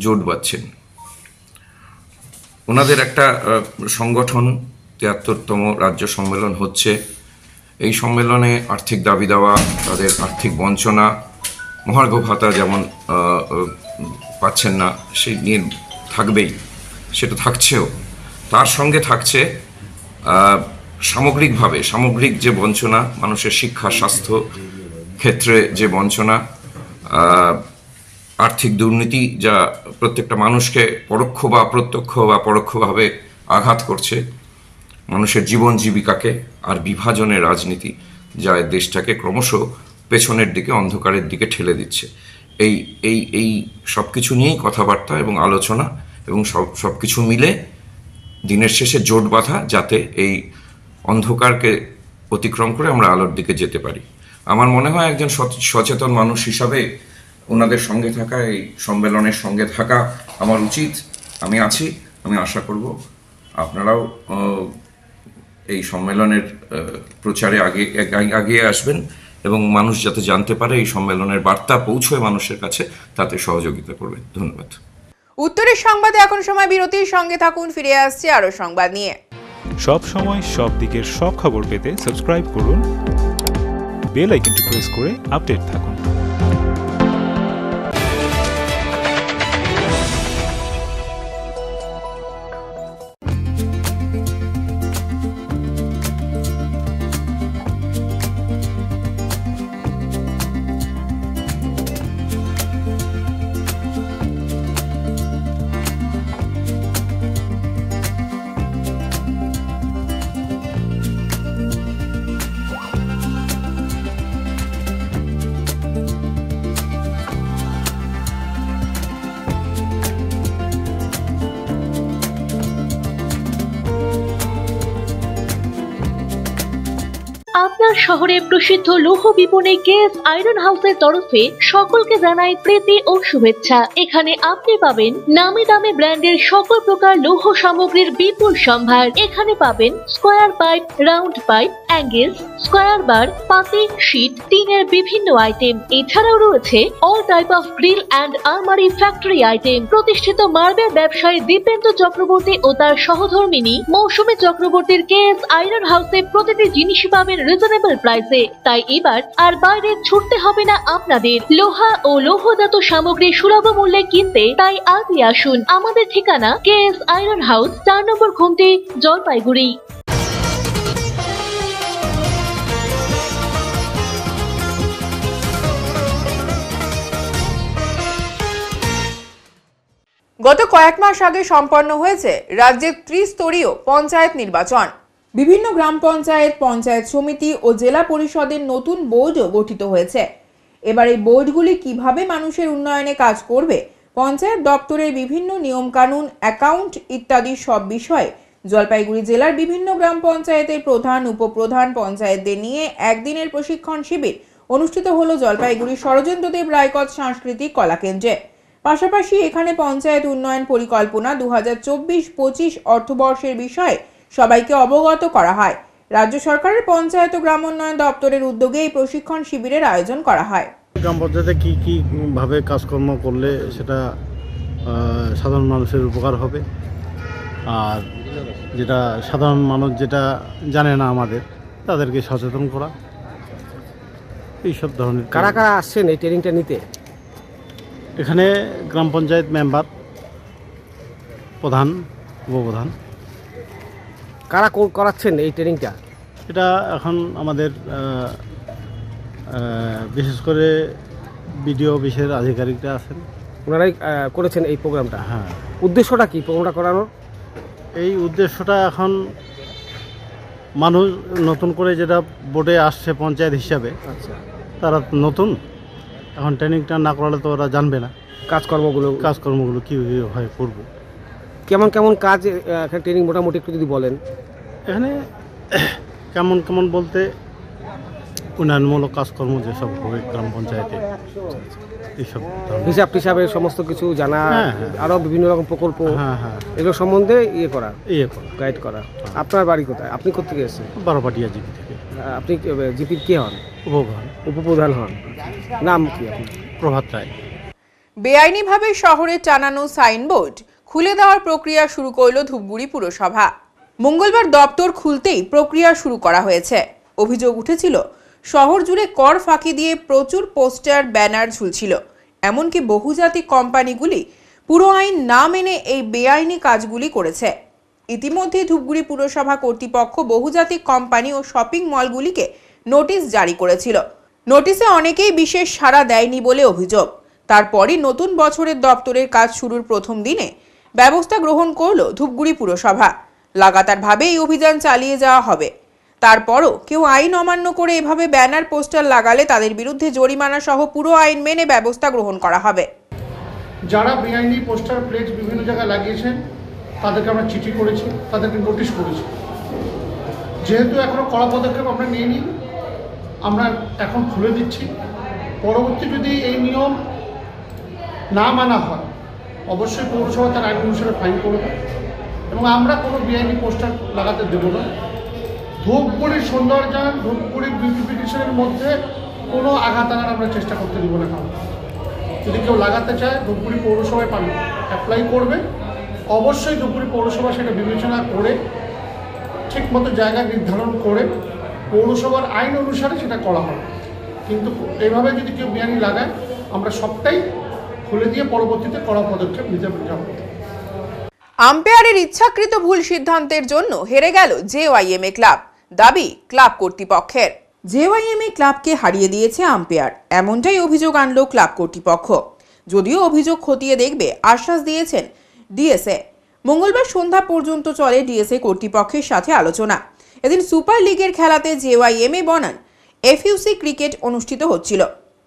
[SPEAKER 12] জোট বাঁধছেন। ওনাদের একটা সংগঠন 73তম রাজ্য সম্মেলন হচ্ছে। এই সম্মেলনে আর্থিক দাবি দেওয়া, তাদের আর্থিক বঞ্চনা, মহার্ঘ ভাতা যেমন পাচ্ছেন না সেই নিয়ে থাকবেই, সেটা থাকছেও। তার সঙ্গে থাকছে সামগ্রিক যে বঞ্চনা, মানুষের শিক্ষা, স্বাস্থ্য ক্ষেত্রে যে বঞ্চনা, আর্থিক দুর্নীতি যা প্রত্যেকটা মানুষকে পরোক্ষ বা প্রত্যক্ষ বা পরোক্ষভাবে আঘাত করছে, মানুষের জীবন জীবিকাকে, আর বিভাজনের রাজনীতি যা দেশটাকে ক্রমশ পেছনের দিকে, অন্ধকারের দিকে ঠেলে দিচ্ছে। এই সব কিছু নিয়েই কথাবার্তা এবং আলোচনা এবং সব কিছু মিলে দিনের শেষে জোট বাঁধা, যাতে এই অন্ধকারকে অতিক্রম করে আমরা আলোর দিকে যেতে পারি। আমার মনে হয় একজন সচেতন মানুষ হিসাবে ওনাদের সঙ্গে থাকা, এই সম্মেলনের সঙ্গে থাকা আমার উচিত। আমি আছি, আমি আশা করব আপনারাও এই সম্মেলনের প্রচারে আগিয়ে আসবেন এবং মানুষ যাতে জানতে পারে, এই সম্মেলনের বার্তা পৌঁছয় মানুষের কাছে, তাতে সহযোগিতা করবেন। ধন্যবাদ।
[SPEAKER 1] উত্তরের সংবাদে এখন সময় বিরতির, সঙ্গে থাকুন, ফিরে আসছে আরো সংবাদ নিয়ে।
[SPEAKER 13] সব সময় সব দিকের সব খবর পেতে সাবস্ক্রাইব করুন, বেল আইকনটি প্রেস করে আপডেট থাকুন।
[SPEAKER 14] আপনার শহরে প্রসিদ্ধ লৌহ বিপণী কেএস আয়রন হাউসের তরফে সকলকে জানাই প্রীতি ও শুভেচ্ছা। এখানে আপনি পাবেন নামি দামি ব্র্যান্ডের সকল প্রকার লৌহ সামগ্রীর বিপুল সম্ভার। এখানে পাবেন square pipe, round pipe, angles, square bar, পাতি, শীট, টিনের বিভিন্ন আইটেম। এছাড়াও রয়েছে all type of grill and আলমারি ফ্যাক্টরি আইটেম। প্রতিষ্ঠিত মার্বেল ব্যবসায়ী দীপেন্দ্র চক্রবর্তী ও তার সহধর্মিনী মৌসুমী চক্রবর্তীর কেএস আয়রন হাউসে প্রতিটি জিনিসই পাবেন রিজনেবল প্রাইসে। তাই এবার আর বাইরে ছুটতে হবে না আপনাদের। লোহা ও লৌহজাত সামগ্রী সুলভ মূল্যে কিনতে তাই আজই আসুন। আমাদের ঠিকানা কেএস আয়রন হাউস, 4 নম্বর ঘুমটি, জলপাইগুড়ি।
[SPEAKER 1] গত কয়েক মাস আগে সম্পন্ন হয়েছে রাজ্যের ত্রিস্তরীয় পঞ্চায়েত নির্বাচন। বিভিন্ন গ্রাম পঞ্চায়েত, পঞ্চায়েত সমিতি ও জেলা পরিষদের নতুন বোর্ডও গঠিত হয়েছে। এবার এই বোর্ডগুলি কিভাবে মানুষের উন্নয়নে কাজ করবে, পঞ্চায়েত দপ্তরের বিভিন্ন নিয়ম কানুন, অ্যাকাউন্ট ইত্যাদি সব বিষয়ে জলপাইগুড়ি জেলার বিভিন্ন গ্রাম পঞ্চায়েতের প্রধান, উপপ্রধান, পঞ্চায়েতদের নিয়ে একদিনের প্রশিক্ষণ শিবির অনুষ্ঠিত হলো জলপাইগুড়ি ষড়যন্ত্রদেব রায়কট সাংস্কৃতিক কলাকেন্দ্রে। পাশাপাশি এখানে পঞ্চায়েত উন্নয়ন পরিকল্পনা 2024-25 অর্থবর্ষের বিষয়ে সবাইকে অবগত করা হয়। রাজ্য সরকারের পঞ্চায়েত ও গ্রামোন্নয়ন দপ্তরের উদ্যোগে এই প্রশিক্ষণ শিবিরের আয়োজন করা হয়।
[SPEAKER 15] গ্রাম পঞ্চায়েতে কী ভাবে কাজকর্ম করলে সেটা সাধারণ মানুষের উপকার হবে, আর যেটা সাধারণ মানুষ যেটা জানে না আমাদের, তাদেরকে সচেতন করা, এইসব ধরনের।
[SPEAKER 16] কারা কারা আসছেন এই ট্রেনিংটা নিতে?
[SPEAKER 15] এখানে গ্রাম পঞ্চায়েত মেম্বার, প্রধান, উপপ্রধান।
[SPEAKER 16] কারা করাচ্ছেন এই ট্রেনিংটা?
[SPEAKER 15] এটা এখন আমাদের বিশেষ করে বিডিও অফিসের আধিকারিকরা আছেন,
[SPEAKER 16] ওনারাই করেছেন এই প্রোগ্রামটা।
[SPEAKER 15] হ্যাঁ।
[SPEAKER 16] উদ্দেশ্যটা কি প্রোগ্রামটা করানোর?
[SPEAKER 15] এই উদ্দেশ্যটা এখন মানুষ নতুন করে যেটা বোর্ডে আসছে পঞ্চায়েত হিসাবে,
[SPEAKER 16] আচ্ছা,
[SPEAKER 15] তারা নতুন, এখন ট্রেনিংটা না করালে তো ওরা জানবে না কাজকর্মগুলো কী হয় করব।
[SPEAKER 16] কেমন কেমন কাজ এখানে ট্রেনিং মোটামুটি একটু যদি বলেন।
[SPEAKER 15] এখানে কেমন কেমন বলতে উন্নয়নমূলক কাজকর্ম যেসব হবে গ্রাম পঞ্চায়েতে, এইসব
[SPEAKER 16] হিসাব টিসাবের সমস্ত কিছু জানা, আরও বিভিন্ন রকম প্রকল্প, এগুলো সম্বন্ধে গাইড করা। আপনার বাড়ি কোথায়? আপনি কোথেকে এসেছেন?
[SPEAKER 15] বারোপাটিয়া জিপি থেকে।
[SPEAKER 16] আপনি জিপির কে হন? উপপ্রধান হন। নাম কি আপনি?
[SPEAKER 15] প্রভাত রায়।
[SPEAKER 1] বেআইনিভাবে শহরে টানানো সাইনবোর্ড খুলে দেওয়ার প্রক্রিয়া শুরু করল ধূপগুড়ি পুরসভা। মঙ্গলবার দপ্তর খুলতেই প্রক্রিয়া শুরু করা হয়েছে। অভিযোগ উঠেছিল শহর জুড়ে কর ফাঁকি দিয়ে প্রচুর পোস্টার, ব্যানার ঝুলছিল। এমনকি বহুজাতিক কোম্পানিগুলি পুরো আইন না মেনে এই বেআইনি কাজগুলি করেছে। ইতিমধ্যে ধূপগুড়ি পুরসভা কর্তৃপক্ষ বহুজাতিক কোম্পানি ও শপিং মলগুলিকে নোটিশ জারি করেছিল। নোটিশে অনেকেই বিশেষ সাড়া দেয়নি বলে অভিযোগ। তারপরই নতুন বছরের দপ্তরের কাজ শুরুর প্রথম দিনে ব্যবস্থা গ্রহণ করল ধূপগুড়ি পুরসভা। লাগাতারভাবে এই অভিযান চালিয়ে যাওয়া হবে। তারপরও কেউ আইন অমান্য করে এভাবে ব্যানার, পোস্টার লাগালে তাদের বিরুদ্ধে জরিমানা সহ পুরো আইন মেনে ব্যবস্থা গ্রহণ করা হবে।
[SPEAKER 17] যারা বেআইনি পোস্টার, প্লেট বিভিন্ন জায়গায় লাগিয়েছেন তাদেরকে আমরা চিঠি করেছি, তাদেরকে নোটিশ করেছি। যেহেতু এখনও কড়া পদক্ষেপ আমরা নিইনি, আমরা এখন খুলে দিচ্ছি। পরবর্তী যদি এই নিয়ম না মানা হয়, অবশ্যই পৌরসভা তার আইন অনুসারে ফাইন করবে এবং আমরা কোনো বেআইনি পোস্টার লাগাতে দেবো না। ধূপগুড়ির সৌন্দর্যায়ন, ধূপগুড়ির বিউটিফিকেশনের মধ্যে কোনো আঘাত আনার আমরা চেষ্টা করতে দেবো না। কারণ যদি কেউ লাগাতে চায় ধূপগুড়ি পৌরসভায় অ্যাপ্লাই করবে। অবশ্যই ধূপগুড়ি পৌরসভা সেটা বিবেচনা করে ঠিকমতো জায়গা নির্ধারণ করে পৌরসভার আইন অনুসারে সেটা করা হবে। কিন্তু এইভাবে যদি কেউ বেআইনি লাগায়, আমরা সবটাই খুলে দিয়ে পরবর্তীতে কড়া পদক্ষেপ নিতে যাব।
[SPEAKER 1] আম্পায়ারের ইচ্ছাকৃত ভুল সিদ্ধান্তের জন্য হেরে গেল জেওয়াইএমএ ক্লাব, দাবি ক্লাব কর্তৃপক্ষের। জেওয়াইএমএ ক্লাবকে হারিয়ে দিয়েছে আম্পায়ার, এমনটাই অভিযোগ আনল ক্লাব কর্তৃপক্ষ। যদিও অভিযোগ খতিয়ে দেখবে আশ্বাস দিয়েছেন ডিএসএ। মঙ্গলবার সন্ধ্যা পর্যন্ত চলে ডিএসএ কর্তৃপক্ষের সাথে আলোচনা। এদিন সুপার লিগের খেলাতে জেওয়াইএমএ বনাম এফইউসি ক্রিকেট অনুষ্ঠিত হচ্ছিল,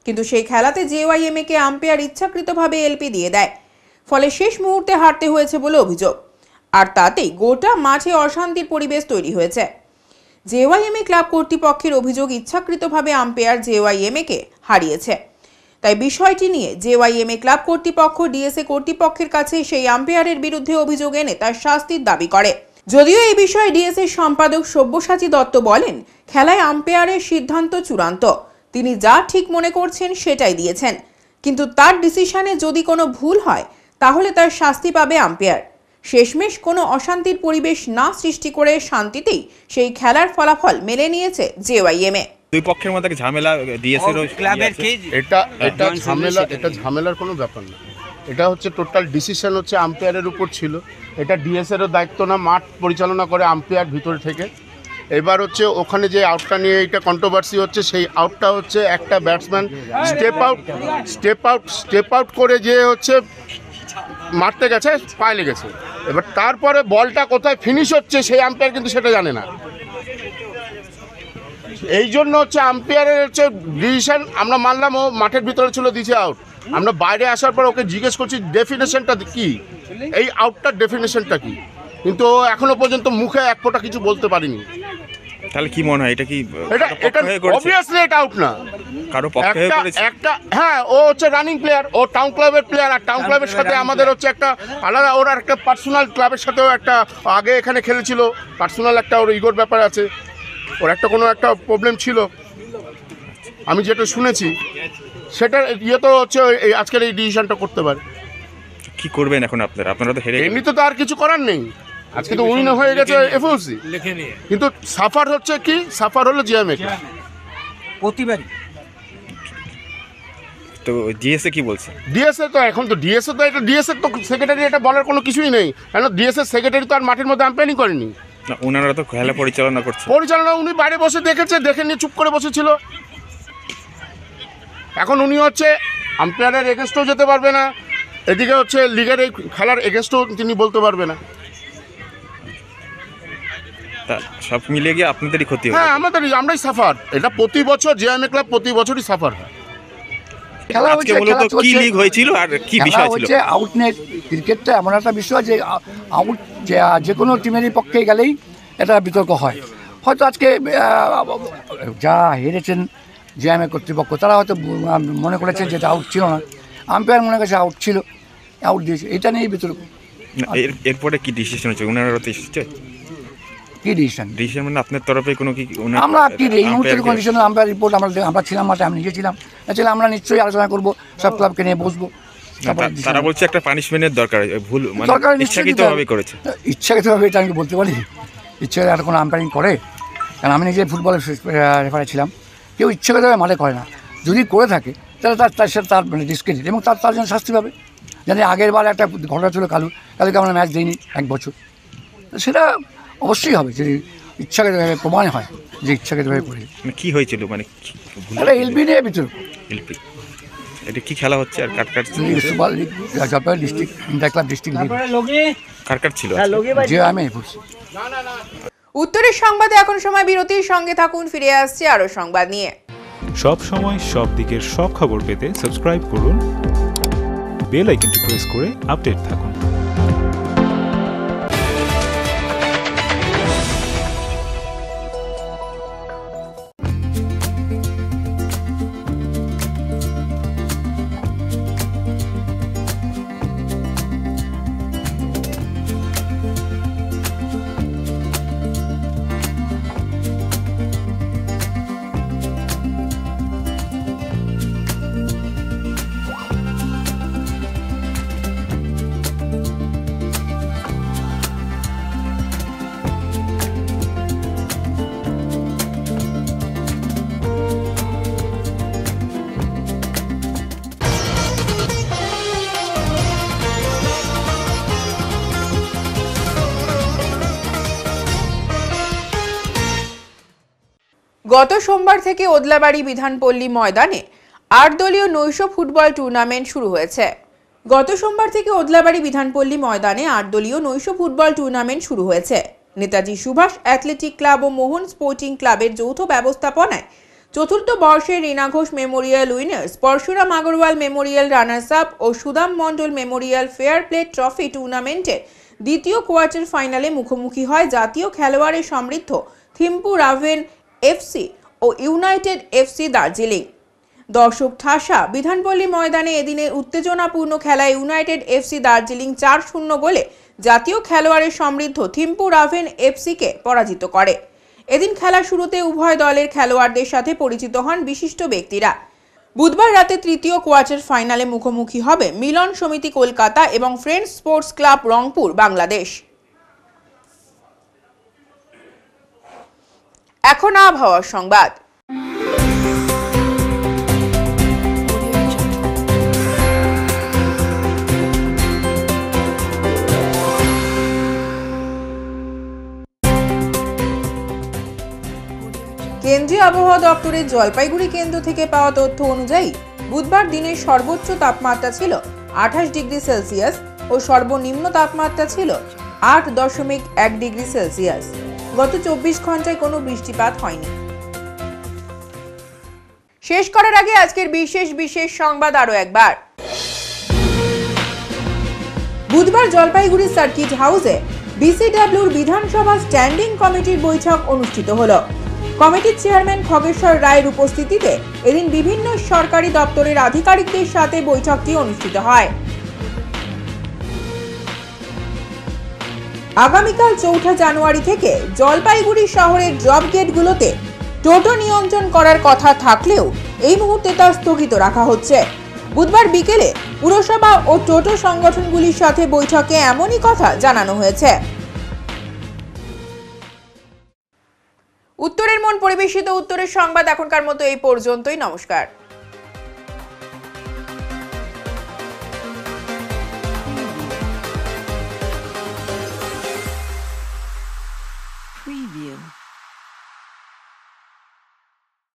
[SPEAKER 1] কিন্তু সেই খেলাতে জেওয়াইএমএ কে আম্পায়ার ইচ্ছাকৃতভাবে এলপি দিয়ে দেয়। ফলে শেষ মুহূর্তে হারতে হয়েছে বলে অভিযোগ, আর তাতেই গোটা মাঠে অশান্তির পরিবেশ তৈরি হয়েছে। জেওয়াইএমএ ক্লাব কর্তৃপক্ষের অভিযোগ ইচ্ছাকৃতভাবে আম্পায়ার জেওয়াইএমএ কে হারিয়েছে। তাই বিষয়টি নিয়ে জেওয়াইএমএ ক্লাব কর্তৃপক্ষ ডিএসএ কর্তৃপক্ষের কাছে সেই আম্পায়ারের বিরুদ্ধে অভিযোগ এনে তার শাস্তির দাবি করে। যদিও এই বিষয়ে ডিএসএ সম্পাদক সব্যসাচী দত্ত বলেন, খেলায় আম্পায়ারের সিদ্ধান্ত চূড়ান্ত, তিনি যা ঠিক মনে করছেন সেটাই দিয়েছেন, কিন্তু তার ডিসিশনে যদি কোনো ভুল হয় তাহলে তার শাস্তি পাবে আম্পায়ার। শেষমেশ কোনো অশান্তির পরিবেশ না সৃষ্টি করে শান্তিতেই সেই খেলার ফলাফল মেনে নিয়েছে জেওয়াইএমএ।
[SPEAKER 10] দুই পক্ষের মধ্যে ঝামেলা, ডিএসএর ক্লাবের কি
[SPEAKER 18] এটা ঝামেলার কোনো ব্যাপার না। এটা হচ্ছে টোটাল ডিসিশন হচ্ছে আম্পায়ারের উপর ছিল। এটা ডিএসএরও দায়িত্ব না, মাঠ পরিচালনা করে আম্পায়ার ভিতরে থেকে। এবার হচ্ছে ওখানে যে আউটটা নিয়ে এটা কন্ট্রোভার্সি হচ্ছে, সেই আউটটা হচ্ছে একটা ব্যাটসম্যান স্টেপ আউট করে যে হচ্ছে মারতে গেছে, পায়ে লেগেছে। এবার তারপরে বলটা কোথায় ফিনিশ হচ্ছে সেই আম্পায়ার কিন্তু সেটা জানে না। এই জন্য হচ্ছে আম্পায়ারের হচ্ছে ডিসিশন আমরা মানলাম, ও মাঠের ভিতরে ছিল, দিছে আউট। আমরা বাইরে আসার পর ওকে জিজ্ঞেস করছি ডেফিনেশনটা কি, এই আউটটার ডেফিনেশনটা কি। কিন্তু ও এখনো পর্যন্ত মুখে এক ফোঁটা কিছু বলতে পারিনি।
[SPEAKER 10] তাহলে কি মনে হয় এটা কি
[SPEAKER 18] এটা অবভিয়াসলি এটা আউট না,
[SPEAKER 10] কারো পক্ষে হয়ে করেছে?
[SPEAKER 18] একটা হ্যাঁ, ও হচ্ছে রানিং প্লেয়ার, ও টাউন ক্লাবের প্লেয়ার, আর টাউন ক্লাবের সাথে আমাদের হচ্ছে একটা আলাদা, ওর একটা পার্সোনাল ক্লাবের সাথেও একটা আগে এখানে খেলেছিল, পার্সোনাল একটা ওর ইগোর ব্যাপার আছে, ওর একটা কোনো একটা প্রবলেম ছিল আমি যেটা শুনেছি, সেটা ইয়ে তো হচ্ছে এই আজকের এই ডিসিশনটা করতে পারে।
[SPEAKER 10] কি করবেন এখন আপনারা তো হেরে
[SPEAKER 18] এমনিতে তো আর কিছু করার নেই, আজকে তো উইন হয়ে গেছে এফওসি, কিন্তু সাফার হচ্ছে কি, সাফার হলো জিএমএ
[SPEAKER 19] প্রতিবারই।
[SPEAKER 10] তো ডিএসএ কি বলছে?
[SPEAKER 18] ডিএসএ তো এখন তো ডিএসএ তো এটা ডিএসএ তো সেক্রেটারি এটা বলার কোনো কিছুই নেই, কেন ডিএসএ সেক্রেটারি তো আর মাঠের মধ্যে আম্পায়ারিং করেনি,
[SPEAKER 10] না ওনারা তো খেলা পরিচালনা করছে।
[SPEAKER 18] পরিচালনা উনি বাইরে বসে দেখেছে, দেখে নিয়ে চুপ করে বসেছিল। এখন উনি হচ্ছে আম্পায়ারের এগেনস্টও যেতে পারবে না, এদিকে হচ্ছে লিগের এই খেলার এগেনস্টও তিনি বলতে পারবে না।
[SPEAKER 10] তা সব মিলিয়ে গিয়ে আপনাদেরই ক্ষতি হবে।
[SPEAKER 18] হ্যাঁ, আমরাই সাফার, এটা প্রতি বছর জিএমএ ক্লাব প্রতি বছরই সাফার হয়।
[SPEAKER 20] খেলা হচ্ছে
[SPEAKER 10] মূলত কি লিগ হয়েছিল আর কি বিষয় ছিল?
[SPEAKER 20] হচ্ছে আউটনেট ক্রিকেটটা এমন একটা বিষয় যে আউট যে কোনো টিমেরই পক্ষে গেলেই এটা বিতর্ক হয়। হয়তো আজকে যা হেরেছেন জিএমএ কর্তৃপক্ষ, তারা হয়তো মনে করেছে যে আউট ছিল না, আম্পায়ার মনে করেছে আউট ছিল, আউট দিয়েছে, এটা নিয়েই বিতর্ক।
[SPEAKER 10] এরপরে কি ডিসিশন হচ্ছে ওনারা তো এসেছে?
[SPEAKER 20] কি ডিসিশন?
[SPEAKER 10] ডিসিশন মানে আপনার তরফে কোনো কি?
[SPEAKER 20] আমরা কি এই মুহূর্তের কন্ডিশনে আম্পায়ার রিপোর্ট আমরা ছিলাম মাঠে, আমি নিজে ছিলাম, আমরা নিশ্চয়ই আলোচনা করবো, সব ক্লাবকে নিয়ে বসবো।
[SPEAKER 10] তারা বলছে একটা পানিশমেন্টের দরকার, ভুল মানে ইচ্ছাকৃতভাবে করেছে।
[SPEAKER 20] ইচ্ছাকৃতভাবে এটা আমি বলতে পারি? ইচ্ছাকৃত আর কোনো আম্পায়ারিং করে? কারণ আমি নিজে ফুটবলের রেফারি ছিলাম, কেউ ইচ্ছাকৃতভাবে মাঠে করে না, যদি করে থাকে তাহলে তার সাথে তার মানে ডিসক্রেডিট, এবং তার জন্য শাস্তি পাবে। জানি আগের বার একটা ঘটনা ছিল কালুকে আমরা ম্যাচ দিইনি 1 বছর, সেটা অবশ্যই হবে যদি ইচ্ছাকৃতভাবে প্রমাণ হয় যে ইচ্ছাকৃতভাবে করে।
[SPEAKER 10] কি হয়েছিল মানে
[SPEAKER 20] এটা এলপি নিয়ে ভিতর,
[SPEAKER 10] এলপি এটা কি খেলা হচ্ছে আর cut
[SPEAKER 20] super league Jalpaiguri district inter club district league
[SPEAKER 10] cut ছিল
[SPEAKER 20] যে আমি বলছি।
[SPEAKER 1] উত্তরের সংবাদে এখন সময় বিরতির, সঙ্গে থাকুন, ফিরে আসছে আরো সংবাদ নিয়ে।
[SPEAKER 13] সব সময় সব দিকের সব খবর পেতে সাবস্ক্রাইব করুন, বেল আইকনটি প্রেস করে আপডেট থাকুন।
[SPEAKER 1] গত সোমবার থেকে ওদলাবাড়ি বিধানপল্লী ময়দানে ৮ দলীয় নৈশ ফুটবল টুর্নামেন্ট শুরু হয়েছে। গত সোমবার থেকে ওদলাবাড়ি বিধানপল্লী ময়দানে ৮ দলীয় নৈশ ফুটবল টুর্নামেন্ট শুরু হয়েছে। নেতাজি সুভাষ অ্যাথলেটিক ক্লাব ও মোহন স্পোর্টিং ক্লাবের যৌথ ব্যবস্থাপনায় চতুর্থ বর্ষের Rina Ghosh memorial winners, Parshuram Agarwal memorial runners up ও Sudam Mondal memorial fair play trophy টুর্নামেন্টের দ্বিতীয় কোয়ার্টার ফাইনালে মুখোমুখি হয় জাতীয় খেলোয়াড়ের সমৃদ্ধ থিম্পু রাভেন এফসি ও ইউনাইটেড এফসি দার্জিলিং। দর্শক ঠাসা বিধানপল্লী ময়দানে এদিনের উত্তেজনাপূর্ণ খেলায় ইউনাইটেড এফসি দার্জিলিং 4-0 গোলে জাতীয় খেলোয়াড়ের সমৃদ্ধ থিম্পু রাভেন এফসিকে পরাজিত করে। এদিন খেলা শুরুতে উভয় দলের খেলোয়াড়দের সাথে পরিচিত হন বিশিষ্ট ব্যক্তিরা। বুধবার রাতে তৃতীয় কোয়ার্টার ফাইনালে মুখোমুখি হবে মিলন সমিতি কলকাতা এবং friends sports club Rangpur Bangladesh. এখন আবহাওয়ার সংবাদ। কেন্দ্রীয় আবহাওয়া দপ্তরের জলপাইগুড়ি কেন্দ্র থেকে পাওয়া তথ্য অনুযায়ী বুধবার দিনের সর্বোচ্চ তাপমাত্রা ছিল 28 ডিগ্রি সেলসিয়াস ও সর্বনিম্ন তাপমাত্রা ছিল 8.1 ডিগ্রি সেলসিয়াস। গত 24 ঘন্টায় কোনো বৃষ্টিপাত হয়নি। শেষ করার আগে আজকের বিশেষ সংবাদ আরো একবার। বুধবার জলপাইগুড়ি সার্কিট হাউসে বিসিডব্লিউর বিধানসভা স্ট্যান্ডিং কমিটির বৈঠক অনুষ্ঠিত হলো। কমিটির চেয়ারম্যান খগেশ্বর রায়ের উপস্থিতিতে এদিন বিভিন্ন সরকারি দপ্তরের আধিকারিকদের সাথে বৈঠকটি অনুষ্ঠিত হয়। আগামীকাল 4 জানুয়ারি থেকে জলপাইগুড়ি শহরের ড্রপ গেটগুলোতে টোটো নিয়ন্ত্রণ করার কথা থাকলেও এই মুহূর্তে তা স্থগিত রাখা হচ্ছে। বুধবার বিকেলে পুরসভা ও টোটো সংগঠনগুলির সাথে বৈঠকে এমনই কথা জানানো হয়েছে। উত্তরের মন পরিবেশিত উত্তরের সংবাদ এখনকার মতো এই পর্যন্তই। নমস্কার।